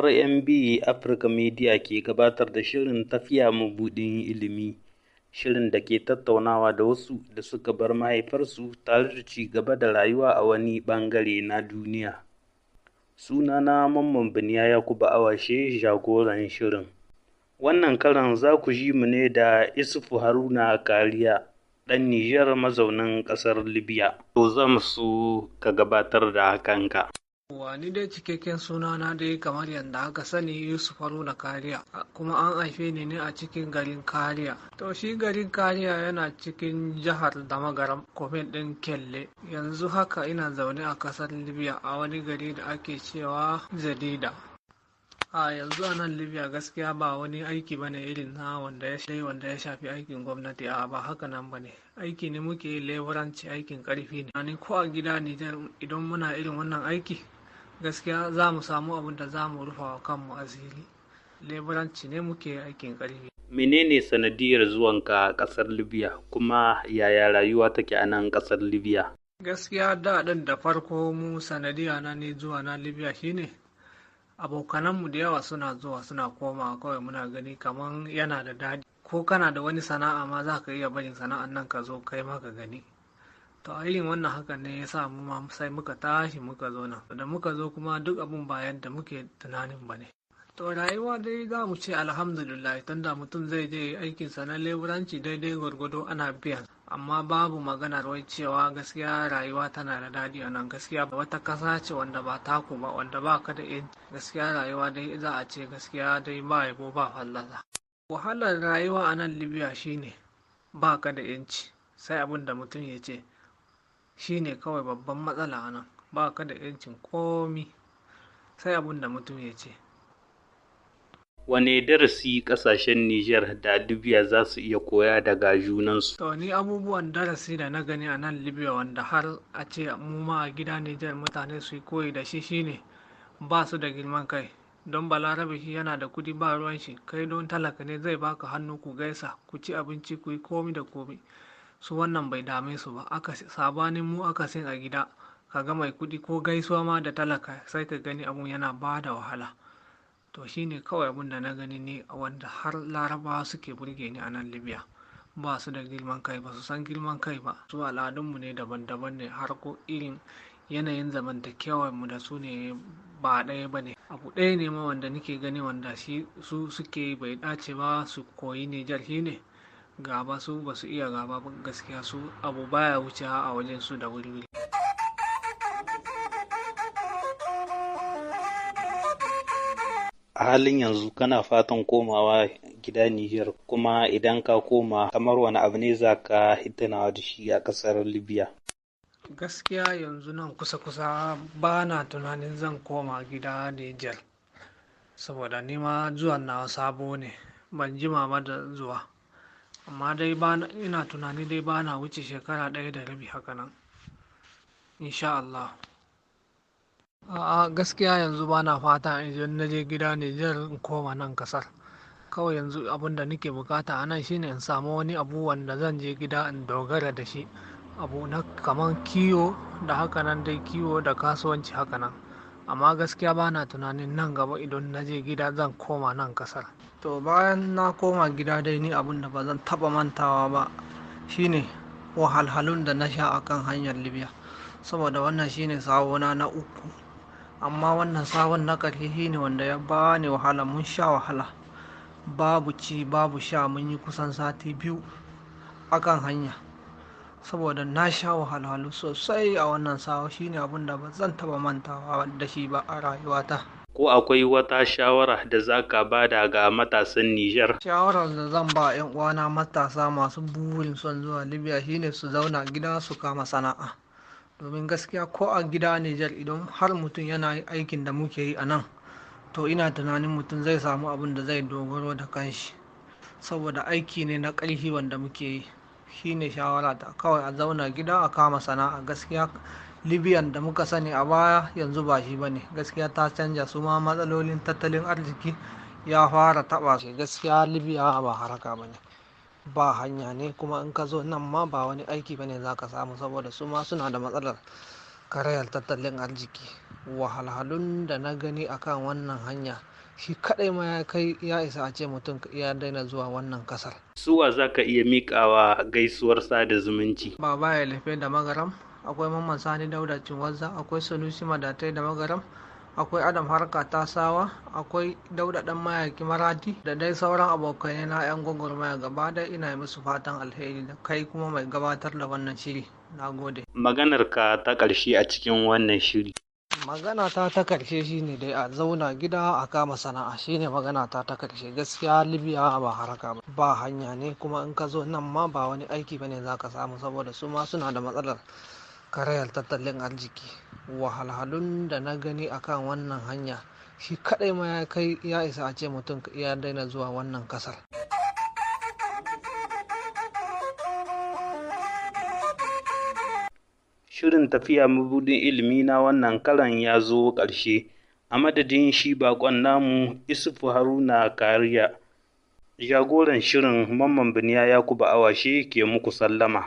RMB Africa Media ke gabatar da shirin tafiya mabuɗin ilimi, shirin da ke tattaunawa da wasu da suka bar mahaifarsu tare da ci gaba da rayuwa a wani ɓangare na duniya. Sunana Mamman Biniya Yakubu Awashe, jagoran shirin. Wannan karan za ku ji mu ne da Isufu Haruna Kariya, ɗan Nijar mazaunin ƙasar Libya. To zan so ka gabatar da kanka. Ni dai cikakken sunana dai kamar yadda aka sani Yusuf Haruna Kariya, kuma an haife ni ne a cikin garin Kariya. To shi garin Kariya yana cikin jihar Damagaram, kwamin ɗin Kelle. Yanzu haka ina zaune a ƙasar Libya a wani gari da ake cewa Zadida. A yanzu a nan Libya gaskiya ba wani aiki bane irin na wanda ya shafi aikin gwamnati, a ba haka nan bane. Aiki ne muke yi, leburanci, aikin ƙarfi ne. Ni ko a gida Nijar idan muna irin wannan aiki gaskiya za mu samu abin da za mu rufa wa kanmu asiri. Leburanci ne muke aikin ƙarfi. Menene sanadiyar zuwanka ƙasar Libya, kuma yaya rayuwa take a nan ƙasar Libya? Gaskiya daɗin da farko mu sanadiya na ne zuwa na Libya shine abokananmu da yawa suna zuwa suna komawa, kawai muna gani kaman yana da daɗi. Ko kana da wani sana'a ma za ka iya barin sana'an nan ka zo kai ma ka gani. To a irin wannan hakan ne ya sa mu ma sai muka tashi muka zo nan. Da muka zo kuma duk abun ba yadda muke tunanin ba ne. To rayuwa dai za mu ce alhamdulillah, tunda mutum zai je aikinsa na leburanci daidai gwargwado ana biyan. Amma babu maganar wai cewa gaskiya rayuwa tana da daɗi a nan. Gaskiya wata ƙasa ce wanda ba taku ba, wanda ba ka da yanci. Gaskiya rayuwa dai za a ce gaskiya dai ba yabo ba fallasa. Wahalar rayuwa a nan Libya shine ba ka da yanci, sai abin da mutum ya ce shine kawai babban matsala a nan. Ba ka da yancin komi, sai abin da mutum ya ce. Wane darasi ƙasashen Nijar da Libya za su iya koya daga junansu? To ni abubuwan darasi da na gani a nan Libya wanda har a ce mu ma a gida Nijar mutane su yi koyi da shi shine ba su da girman kai. Don balarabe shi yana da kudi ba ruwan shi, kai don talaka ne zai baka hannu ku gaisa, ku ci abinci, ku yi komi da komi. Su wannan bai dame su ba. Sabanin mu akasin a gida, ka ga mai kudi ko gaisuwa ma da talaka sai ka gani abun yana ba da wahala. To shine kawai abun da na gani ne wanda har larabawa suke burge ni a nan Libya. Ba su da girman kai, ba su san girman kai ba. Su al'adunmu ne daban-daban ne, har ko irin yanayin zamantakewar mu da su ne ba ɗaya ba ne. Abu ɗaya ne ma wanda nake gani wanda su suke bai dace ba su koyi Nijar shine gaba. Su ba su iya gaba ba gaskiya, su abu baya wuce a wajen su da wuri. A halin yanzu kana fatan komawa gida Nijar, kuma idan ka koma kamar wani abu ne za ka tunawa da shi a ƙasar Libya? Gaskiya yanzu nan kusa-kusa ba na tunanin zan koma gida Nijar, saboda nima zuwan na sabo ne, ban jima ba da zuwa. Amma dai ina tunani dai ba na wuce shekara 1.5 haka nan, insha Allah. A'a gaskiya yanzu ba na fata idan na je gida Nijar in koma nan kasar. Kawai yanzu abin da nake bukata a nan shine in samu wani abu wanda zan je gida in dogara da shi. Abu na kamar kiwo da haka nan dai, kiwo da kasuwanci haka nan. Amma gaskiya ba na tunanin nan gaba idan na je gida zan koma nan kasar. To bayan na koma gida dai, ni abin da ba zan taba mantawa ba shine wahalhalun da na sha akan hanyar Libya, saboda wannan shine sawona na uku. Amma wannan sawon na ƙarshe shine wanda ya bani wahala. Mun sha wahala, babu ci babu sha, mun yi kusan sati 2 akan hanya, saboda na sha wahalhalu sosai a wannan sawa. Shine abin da ba zan taba mantawa da shi ba a rayuwata. Ko akwai wata shawara da za ka bada ga matasan Nijar? Shawarar da zan ba 'yan uwana matasa masu burin son zuwa Libya shine su zauna gida su kama sana'a. Domin gaskiya ko a gida Nijar idan har mutum yana aikin da muke yi a nan, to ina tunanin mutum zai samu abin da zai dogaro da kanshi, saboda aiki ne na ƙarfi wanda muke yi. Shine shawara ta, kawai a zauna gida a kama sana'a. Gaskiya Libyan da muka sani a baya yanzu ba shi bane, gaskiya ta canja. Su ma matsalolin tattalin arziki ya fara taɓa su. Gaskiya Libya ba haraka bane, ba hanya ne, kuma in ka zo nan ma ba wani aiki bane za ka samu, saboda su ma suna da matsalar karayar tattalin arziki. Wahalhalun da na gani akan wannan hanya shi kaɗai ma ya isa a ce mutum ya daina zuwa wannan ƙasar. Suwa za ka iya miƙawa gaisuwar sada zumunci? Baba ya Lefe da Magaram, akwai Mamman Sani Dauda Cinwazza, akwai Sanusi Madatai da Magaram, akwai Adam Harka Tasawa, akwai Dauda Dan Mayaki Maradi, da dai sauran abokai na 'yan gwagwarmaya gaba da ina musu fatan alheri, da kai kuma mai gabatar da wannan shiri. Na gode. Maganarka ta ƙarshe a cikin wannan shiri. Magana ta ƙarshe shine dai a zauna gida a kama sana'a, shine magana ta ƙarshe. Gaskiya Libya ba haraka ba hanya ne, kuma in ka zo nan ma ba wani aiki bane za ka samu, saboda su ma suna da matsalar karayar tattalin arziki. Wahalhalun da na gani akan wannan hanya shi kaɗai ma ya isa a ce mutum ya daina zuwa wannan ƙasar. Shirin tafiya mabuɗin ilimi na wannan karon ya zo ƙarshe. A madadin shi baƙon namu Isufu Haruna Kariya, jagoran shirin Mamman Biniya Yakubu Awashe ke muku sallama.